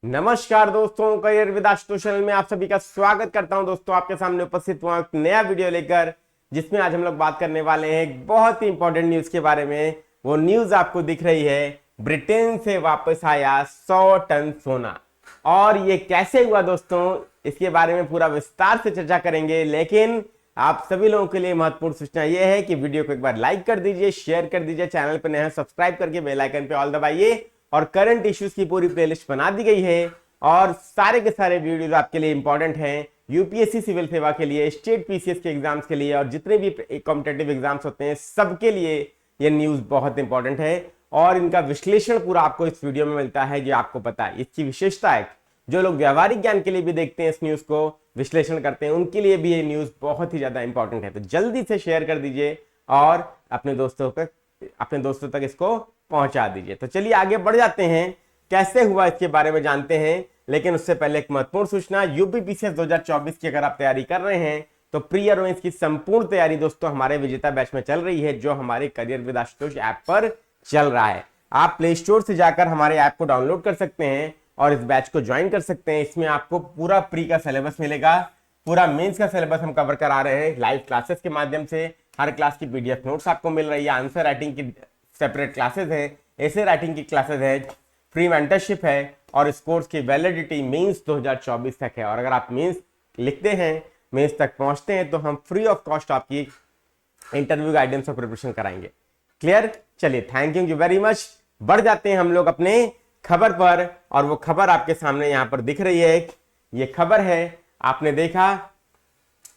नमस्कार दोस्तों, career with Ashutosh channel में आप सभी का स्वागत करता हूं। दोस्तों, आपके सामने उपस्थित हुआ एक नया वीडियो लेकर, जिसमें आज हम लोग बात करने वाले हैं एक बहुत ही इंपॉर्टेंट न्यूज के बारे में। वो न्यूज आपको दिख रही है, ब्रिटेन से वापस आया 100 टन सोना। और ये कैसे हुआ दोस्तों, इसके बारे में पूरा विस्तार से चर्चा करेंगे। लेकिन आप सभी लोगों के लिए महत्वपूर्ण सूचना यह है कि वीडियो को एक बार लाइक कर दीजिए, शेयर कर दीजिए, चैनल पर नए हैं सब्सक्राइब करके बेल आइकन पे ऑल दबाइए। और करंट इश्यूज की पूरी प्लेलिस्ट बना दी गई है और सारे के सारे वीडियोज आपके लिए इंपॉर्टेंट हैं। यूपीएससी सिविल सेवा के लिए, स्टेट पीसीएस के एग्जाम्स के लिए और जितने भी कॉम्पिटेटिव एग्जाम्स होते हैं सबके लिए ये न्यूज बहुत इंपॉर्टेंट है। और इनका विश्लेषण पूरा आपको इस वीडियो में मिलता है, जो आपको पता है। इसकी विशेषता है, जो लोग व्यावहारिक ज्ञान के लिए भी देखते हैं, इस न्यूज को विश्लेषण करते हैं, उनके लिए भी ये न्यूज बहुत ही ज्यादा इंपॉर्टेंट है। तो जल्दी से शेयर कर दीजिए और अपने दोस्तों तक इसको पहुंचा दीजिए। तो चलिए आगे बढ़ जाते हैं, कैसे हुआ इसके बारे में जानते हैं। लेकिन उससे पहले एक महत्वपूर्ण सूचना, यूपीपीसीएस 2024 की अगर आप तैयारी कर रहे हैं तो प्री ईयर मेंस की संपूर्ण तैयारी दोस्तों हमारे विजेता बैच में चल रही है, जो हमारे करियर विद आशुतोष ऐप पर चल रहा है। आप प्ले स्टोर से जाकर हमारे ऐप को डाउनलोड कर सकते हैं और इस बैच को ज्वाइन कर सकते हैं। इसमें आपको पूरा प्री का सिलेबस मिलेगा, पूरा मेंस का सिलेबस हम कवर करा रहे हैं लाइव क्लासेस के माध्यम से। हर क्लास की पीडीएफ नोट्स आपको मिल रही है, आंसर राइटिंग की सेपरेट क्लासेस है, ऐसे राइटिंग की क्लासेस है, फ्री मेंटरशिप है और इस कोर्स की वैलिडिटी मेंस 2024 तक है। और अगर आप मेंस लिखते हैं, मेंस तक पहुंचते हैं, तो हम फ्री ऑफ कॉस्ट आपकी इंटरव्यू गाइडेंस और प्रिपरेशन कराएंगे। क्लियर? चलिए, थैंक यू वेरी मच। बढ़ जाते हैं हम लोग अपने खबर पर, और वो खबर आपके सामने यहां पर दिख रही है। ये खबर है, आपने देखा,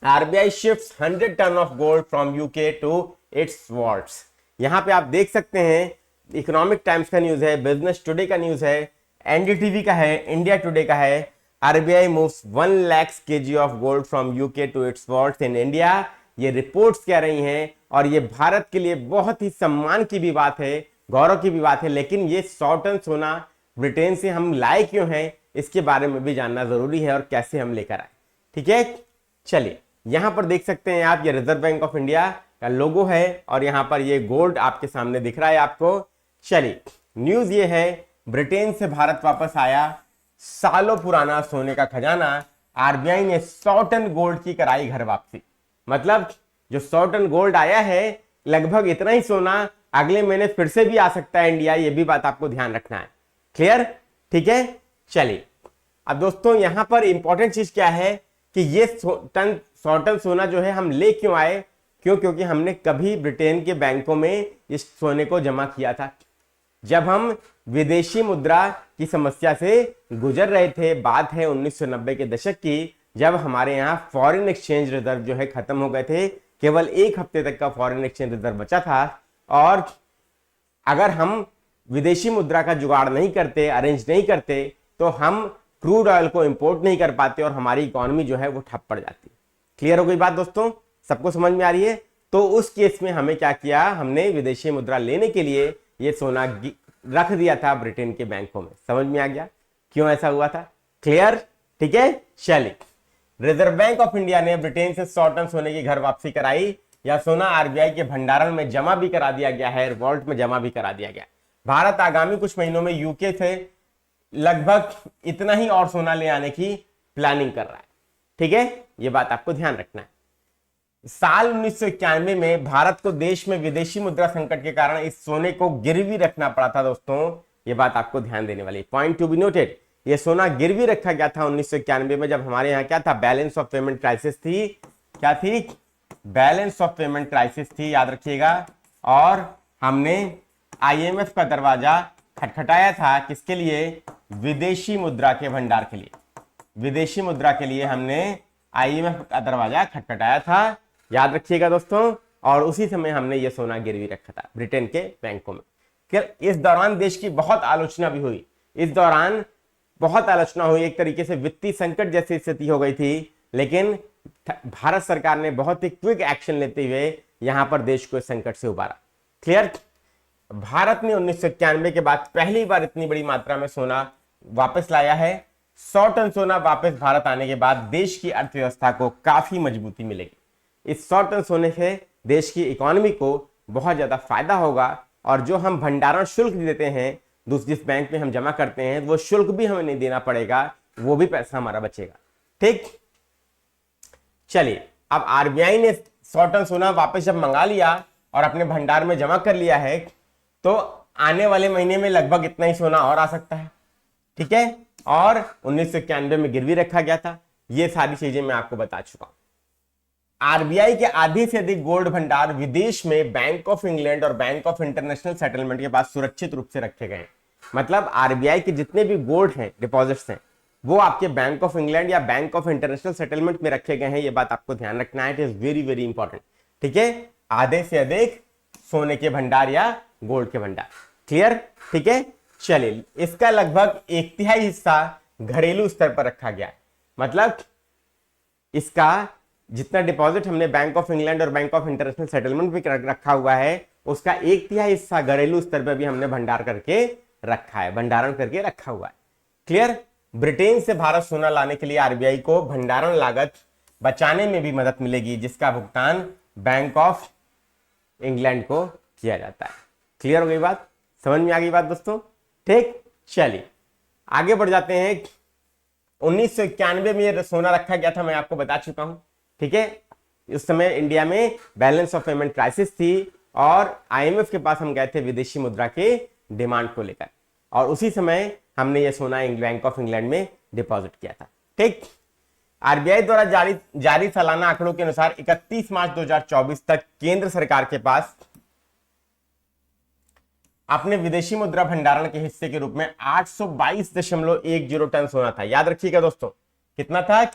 RBI shifts 100 ton of gold from UK to its vaults. यहां पे आप देख सकते हैं, इकोनॉमिक टाइम्स का न्यूज है, बिजनेस टुडे का न्यूज है, एनडीटीवी का है, इंडिया टुडे का है। RBI moves 1 lakh KG of gold from UK to its vaults in India. ये रिपोर्ट्स कह रही हैं, और ये भारत के लिए बहुत ही सम्मान की भी बात है, गौरव की भी बात है। लेकिन ये 100 टन सोना ब्रिटेन से हम लाए क्यों हैं, इसके बारे में भी जानना जरूरी है, और कैसे हम लेकर आए। ठीक है, चलिए यहां पर देख सकते हैं आप, ये रिजर्व बैंक ऑफ इंडिया का लोगो है, और यहां पर ये गोल्ड आपके सामने दिख रहा है आपको। चलिए, न्यूज ये है, ब्रिटेन से भारत वापस आया सालों पुराना सोने का खजाना। आरबीआई ने 100 टन गोल्ड की कराई घर वापसी। मतलब जो 100 टन गोल्ड आया है, लगभग इतना ही सोना अगले महीने फिर से भी आ सकता है इंडिया। ये भी बात आपको ध्यान रखना है। क्लियर? ठीक है, चलिए अब दोस्तों यहां पर इंपॉर्टेंट चीज क्या है कि ये 100 टन सोना जो है हम ले क्यों आए। क्योंकि हमने कभी ब्रिटेन के बैंकों में इस सोने को जमा किया था, जब हम विदेशी मुद्रा की समस्या से गुजर रहे थे। बात है 1990 के दशक की, जब हमारे यहाँ फॉरेन एक्सचेंज रिजर्व जो है खत्म हो गए थे। केवल 1 हफ्ते तक का फॉरेन एक्सचेंज रिजर्व बचा था, और अगर हम विदेशी मुद्रा का जुगाड़ नहीं करते, अरेंज नहीं करते, तो हम क्रूड ऑयल को इंपोर्ट नहीं कर पाते और हमारी इकोनॉमी जो है वो ठप पड़ जाती। क्लियर हो गई बात दोस्तों? सबको समझ में आ रही है? तो उस केस में हमें क्या किया, हमने विदेशी मुद्रा लेने के लिए ये सोना रख दिया था ब्रिटेन के बैंकों में। समझ में आ गया क्यों ऐसा हुआ था? क्लियर? ठीक है, चलिए। रिजर्व बैंक ऑफ इंडिया ने ब्रिटेन से 100 टन सोने की घर वापसी कराई। या सोना आरबीआई के भंडारण में जमा भी करा दिया गया है, वॉल्ट में जमा भी करा दिया गया। भारत आगामी कुछ महीनों में यूके से लगभग इतना ही और सोना ले आने की प्लानिंग कर रहा है। ठीक है, यह बात आपको ध्यान रखना है। साल 1991 में भारत को देश में विदेशी मुद्रा संकट के कारण इस सोने को गिरवी रखना पड़ा था दोस्तों। यह बात आपको ध्यान देने वाली, पॉइंट टू बी नोटेड। यह सोना गिरवी रखा गया था 1991 में, जब हमारे यहाँ क्या था, बैलेंस ऑफ पेमेंट क्राइसिस थी। क्या थी? बैलेंस ऑफ पेमेंट क्राइसिस थी, याद रखिएगा। और हमने आईएमएफ का दरवाजा खटखटाया था, किसके लिए? विदेशी मुद्रा के भंडार के लिए। विदेशी मुद्रा के लिए हमने आईएमएफ का दरवाजा खटखटाया था, याद रखिएगा दोस्तों। और उसी समय हमने ये सोना गिरवी रखा था ब्रिटेन के बैंकों में। इस दौरान देश की बहुत आलोचना भी हुई। इस दौरान बहुत आलोचना हुई, एक तरीके से वित्तीय संकट जैसी स्थिति हो गई थी। लेकिन भारत सरकार ने बहुत ही क्विक एक्शन लेते हुए यहां पर देश को इस संकट से उबारा। क्लियर? भारत ने 1991 के बाद पहली बार इतनी बड़ी मात्रा में सोना वापस लाया है। 100 टन सोना वापस भारत आने के बाद देश की अर्थव्यवस्था को काफी मजबूती मिलेगी। इस 100 टन सोने से देश की इकोनॉमी को बहुत ज्यादा फायदा होगा, और जो हम भंडारण शुल्क देते हैं दूसरी जिस बैंक में हम जमा करते हैं वो शुल्क भी हमें नहीं देना पड़ेगा, वो भी पैसा हमारा बचेगा। ठीक, चलिए अब आरबीआई ने 100 टन सोना वापस जब मंगा लिया और अपने भंडार में जमा कर लिया है, तो आने वाले महीने में लगभग इतना ही सोना और आ सकता है। ठीक है, और 1991 में गिरवी रखा गया था। ये सारी चीजें मैं आपको बता चुका हूं। आरबीआई के आधे से अधिक गोल्ड भंडार विदेश में बैंक ऑफ इंग्लैंड और बैंक ऑफ इंटरनेशनल सेटलमेंट के पास सुरक्षित रूप से रखे गए हैं। मतलब आरबीआई के जितने भी गोल्ड हैं, डिपॉजिट्स हैं, वो आपके बैंक ऑफ इंग्लैंड या बैंक ऑफ इंटरनेशनल सेटलमेंट में रखे गए हैं। ये बात आपको ध्यान रखना है, it is very very important. ठीक है, आधे से अधिक सोने के भंडार या गोल्ड के भंडार। क्लियर? ठीक है, चलिए इसका लगभग 1/3 हिस्सा घरेलू स्तर पर रखा गया है। मतलब इसका जितना डिपॉजिट हमने बैंक ऑफ इंग्लैंड और बैंक ऑफ इंटरनेशनल सेटलमेंट में रखा हुआ है, उसका 1/3 हिस्सा घरेलू स्तर पर भी हमने भंडार करके रखा है, भंडारण करके रखा हुआ है। क्लियर? ब्रिटेन से भारत सोना लाने के लिए आरबीआई को भंडारण लागत बचाने में भी मदद मिलेगी, जिसका भुगतान बैंक ऑफ इंग्लैंड को किया जाता है। क्लियर हो गई बात? समझ में आ गई बात दोस्तों? ठीक, चलिए आगे बढ़ जाते हैं। 1991 में ये सोना रखा गया था, मैं आपको बता चुका हूं। ठीक है, उस समय इंडिया में बैलेंस ऑफ पेमेंट क्राइसिस थी और आईएमएफ के पास हम गए थे विदेशी मुद्रा के डिमांड को लेकर, और उसी समय हमने ये सोना बैंक ऑफ इंग्लैंड में डिपॉजिट किया था। ठीक, आरबीआई द्वारा जारी सालाना आंकड़ों के अनुसार 31 मार्च 2024 तक केंद्र सरकार के पास अपने विदेशी मुद्रा भंडारण के हिस्से के रूप में 822.10 टन सोना था। याद रखिएगा दोस्तों, कितना था?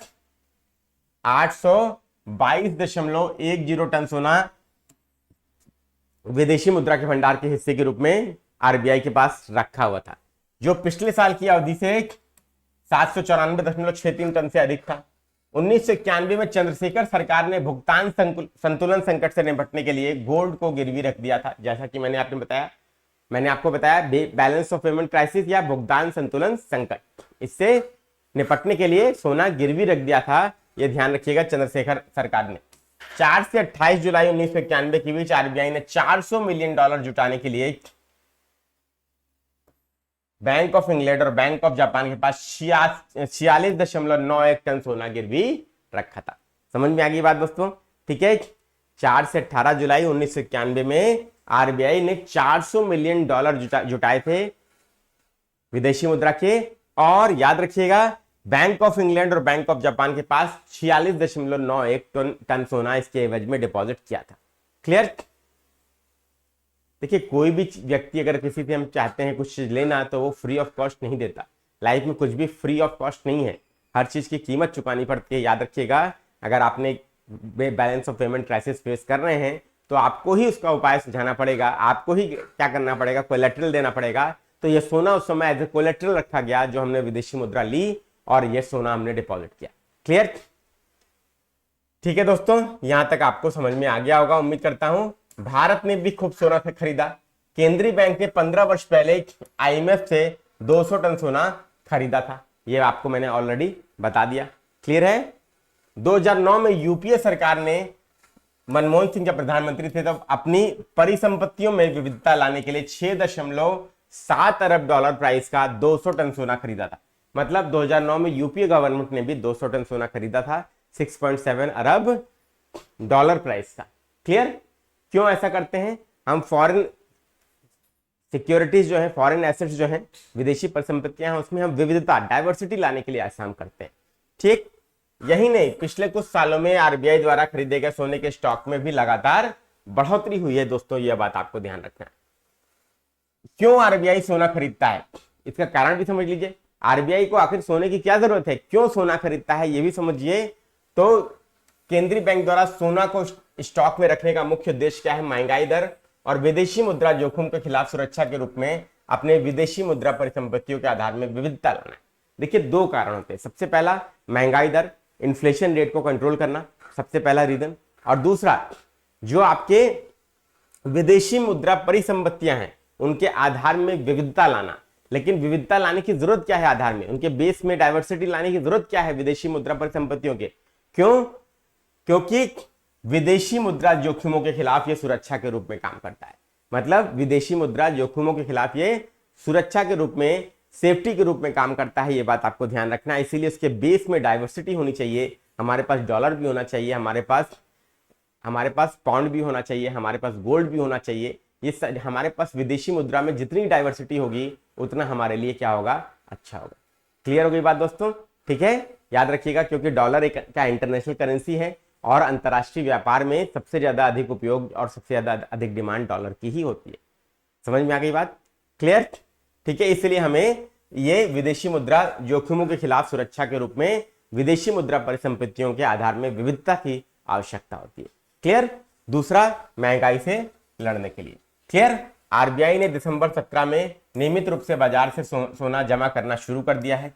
822.10 टन सोना विदेशी मुद्रा के भंडार के हिस्से के रूप में आरबीआई के पास रखा हुआ था, जो पिछले साल की अवधि से 794.63 टन से अधिक था। 1991 में चंद्रशेखर सरकार ने भुगतान संतुलन संकट से निपटने के लिए गोल्ड को गिरवी रख दिया था। जैसा कि मैंने आपको बताया बैलेंस ऑफ पेमेंट क्राइसिस या भुगतान संतुलन संकट, इससे निपटने के लिए सोना गिरवी रख दिया था। यह ध्यान रखिएगा, चंद्रशेखर सरकार ने 4 से 28 जुलाई 1991 के बीच आरबीआई ने $400 मिलियन जुटाने के लिए बैंक ऑफ इंग्लैंड और बैंक ऑफ जापान के पास 46.91 टन सोना गिरवी रखा था। समझ में आ गई बात दोस्तों? ठीक है, 4 से 18 जुलाई 1991 में आरबीआई ने $400 मिलियन जुटाए थे विदेशी मुद्रा के, और याद रखिएगा बैंक ऑफ इंग्लैंड और बैंक ऑफ जापान के पास 46.91 टन सोना इसके एवज में डिपॉजिट किया था। क्लियर? देखिए, कोई भी व्यक्ति अगर किसी से हम चाहते हैं कुछ चीज लेना, तो वो फ्री ऑफ कॉस्ट नहीं देता। लाइफ में कुछ भी फ्री ऑफ कॉस्ट नहीं है, हर चीज की कीमत चुकानी पड़ती है। याद रखिएगा, अगर आपने balance of payment crisis face कर रहे हैं, तो आपको ही उसका उपाय सुझाना पड़ेगा, आपको ही क्या करना पड़ेगा, कोलेटरल देना पड़ेगा। तो ये सोना उस समय एज ए कोलेटरल रखा गया, जो हमने विदेशी मुद्रा ली और ये सोना हमने डिपॉजिट किया। क्लियर? ठीक है दोस्तों, यहां तक आपको समझ में आ गया होगा, उम्मीद करता हूं। भारत ने भी खूब सोना खरीदा। केंद्रीय बैंक ने 15 वर्ष पहले आईएमएफ से 200 टन सोना खरीदा था, ये आपको मैंने ऑलरेडी बता दिया। क्लियर है? 2009 में यूपीए सरकार ने, मनमोहन सिंह जब प्रधानमंत्री थे, तब अपनी परिसंपत्तियों में विविधता लाने के लिए $6.7 अरब प्राइस का 200 टन सोना खरीदा था। मतलब 2009 में यूपीए गवर्नमेंट ने भी 200 टन सोना खरीदा था 6.7 अरब डॉलर प्राइस का। क्लियर? क्यों ऐसा करते हैं? हम फॉरेन सिक्योरिटीज जो है, फॉरेन एसेट्स जो हैं, विदेशी परिसंपत्तियां हैं, उसमें हम विविधता, डाइवर्सिटी लाने के लिए ऐसा हम करते हैं। ठीक, यही नहीं, पिछले कुछ सालों में आरबीआई द्वारा खरीदे गए सोने के स्टॉक में भी लगातार बढ़ोतरी हुई है दोस्तों, यह बात आपको ध्यान रखना है। क्यों आरबीआई सोना खरीदता है, इसका कारण भी समझ लीजिए। आरबीआई को आखिर सोने की क्या जरूरत है, क्यों सोना खरीदता है, यह भी समझिए। तो केंद्रीय बैंक द्वारा सोना को स्टॉक में रखने का मुख्य उद्देश्य क्या है? महंगाई दर और विदेशी मुद्रा जोखिम के खिलाफ सुरक्षा के रूप में अपने विदेशी मुद्रा परिसंपत्तियों के आधार में विविधता लाना है। देखिए, 2 कारण होते हैं। सबसे पहला, महंगाई दर, इन्फ्लेशन रेट को कंट्रोल करना, सबसे पहला रीजन। और दूसरा, जो आपके विदेशी मुद्रा परिसंपत्तियां हैं, उनके आधार में विविधता लाना। लेकिन विविधता लाने की जरूरत क्या है? आधार में, उनके बेस में डाइवर्सिटी लाने की जरूरत क्या है विदेशी मुद्रा परिसंपत्तियों के? क्यों? क्योंकि विदेशी मुद्रा जोखिमों के खिलाफ ये सुरक्षा के रूप में काम करता है। मतलब विदेशी मुद्रा जोखिमों के खिलाफ ये सुरक्षा के रूप में, सेफ्टी के रूप में काम करता है, ये बात आपको ध्यान रखना है। इसीलिए उसके बेस में डाइवर्सिटी होनी चाहिए। हमारे पास डॉलर भी होना चाहिए, हमारे पास पाउंड भी होना चाहिए, हमारे पास गोल्ड भी होना चाहिए। ये हमारे पास विदेशी मुद्रा में जितनी डाइवर्सिटी होगी उतना हमारे लिए क्या होगा, अच्छा होगा। क्लियर हो गई बात दोस्तों? ठीक है, याद रखिएगा, क्योंकि डॉलर एक क्या इंटरनेशनल करेंसी है और अंतर्राष्ट्रीय व्यापार में सबसे ज्यादा अधिक उपयोग और सबसे ज्यादा अधिक डिमांड डॉलर की ही होती है। समझ में आ गई बात? क्लियर? ठीक है, इसलिए हमें ये विदेशी मुद्रा जोखिमों के खिलाफ सुरक्षा के रूप में विदेशी मुद्रा परिसंपत्तियों के आधार में विविधता की आवश्यकता होती है। क्लियर? दूसरा, महंगाई से लड़ने के लिए। क्लियर? आरबीआई ने दिसंबर 17 में नियमित रूप से बाजार से सोना जमा करना शुरू कर दिया है।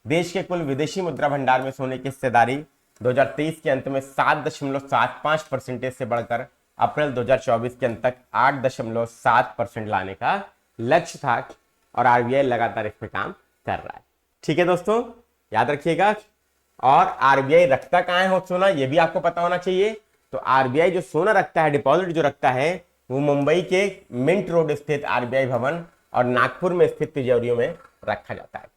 देश के कुल विदेशी मुद्रा भंडार में सोने की हिस्सेदारी 2023 के अंत में 7.75% से बढ़कर अप्रैल 2024 के अंत तक 8.7% लाने का लक्ष्य था और आरबीआई लगातार इस पे काम कर रहा है। ठीक है दोस्तों, याद रखिएगा। और आरबीआई रखता कहाँ है सोना, ये भी आपको पता होना चाहिए। तो आरबीआई जो सोना रखता है, डिपॉजिट जो रखता है, वो मुंबई के मिंट रोड स्थित आरबीआई भवन और नागपुर में स्थित तिजोरियों में रखा जाता है।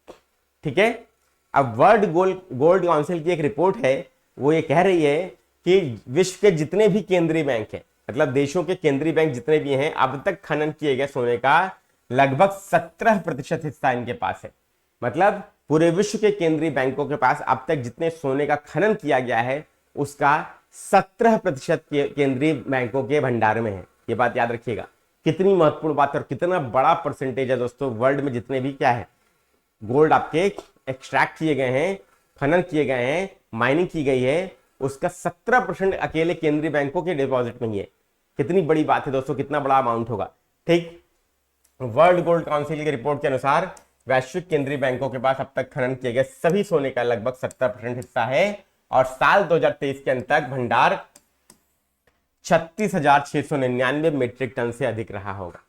ठीक है, अब वर्ल्ड गोल्ड काउंसिल की एक रिपोर्ट है, वो ये कह रही है कि विश्व के जितने भी केंद्रीय बैंक हैं, मतलब देशों के केंद्रीय बैंक जितने भी हैं, अब तक खनन किए गए सोने का लगभग 17% हिस्सा इनके पास है। मतलब पूरे विश्व के केंद्रीय बैंकों के पास अब तक जितने सोने का खनन किया गया है उसका 17% केंद्रीय बैंकों के भंडार में है। ये बात याद रखिएगा, कितनी महत्वपूर्ण बात है और कितना बड़ा परसेंटेज है दोस्तों। वर्ल्ड में जितने भी क्या है गोल्ड आपके एक्सट्रैक्ट किए गए हैं, खनन किए गए हैं, माइनिंग की गई है, उसका 17% अकेले केंद्रीय बैंकों के डिपॉजिट में ही है। कितनी बड़ी बात है दोस्तों, कितना बड़ा अमाउंट होगा। ठीक, वर्ल्ड गोल्ड काउंसिल की रिपोर्ट के अनुसार वैश्विक केंद्रीय बैंकों के पास अब तक खनन किए गए सभी सोने का लगभग 17% हिस्सा है और साल 2023 के अंत तक भंडार 36,699 मीट्रिक टन से अधिक रहा होगा।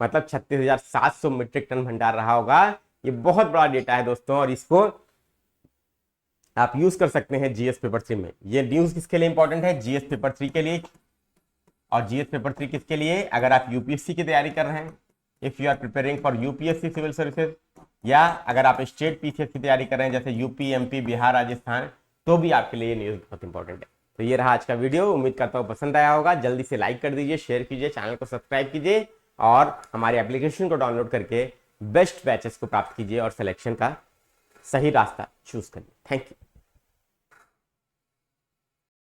मतलब 36,700 मीट्रिक टन भंडार रहा होगा। ये बहुत बड़ा डेटा है दोस्तों और इसको आप यूज कर सकते हैं जीएस पेपर 3 में। ये न्यूज किसके लिए इंपॉर्टेंट है? जीएस पेपर 3 के लिए। और जीएस पेपर 3 किसके लिए? अगर आप यूपीएससी की तैयारी कर रहे हैं, if you are preparing for UPSC civil services, या अगर आप स्टेट पीसीएस की तैयारी कर रहे हैं जैसे यूपी, एमपी, बिहार, राजस्थान, तो भी आपके लिए न्यूज बहुत इंपॉर्टेंट है। तो ये रहा आज का वीडियो, उम्मीद करता हूँ पसंद आया होगा। जल्दी से लाइक कर दीजिए, शेयर कीजिए, चैनल को सब्सक्राइब कीजिए और हमारे एप्लीकेशन को डाउनलोड करके बेस्ट बैचेस को प्राप्त कीजिए और सिलेक्शन का सही रास्ता चूज करिए। Thank you.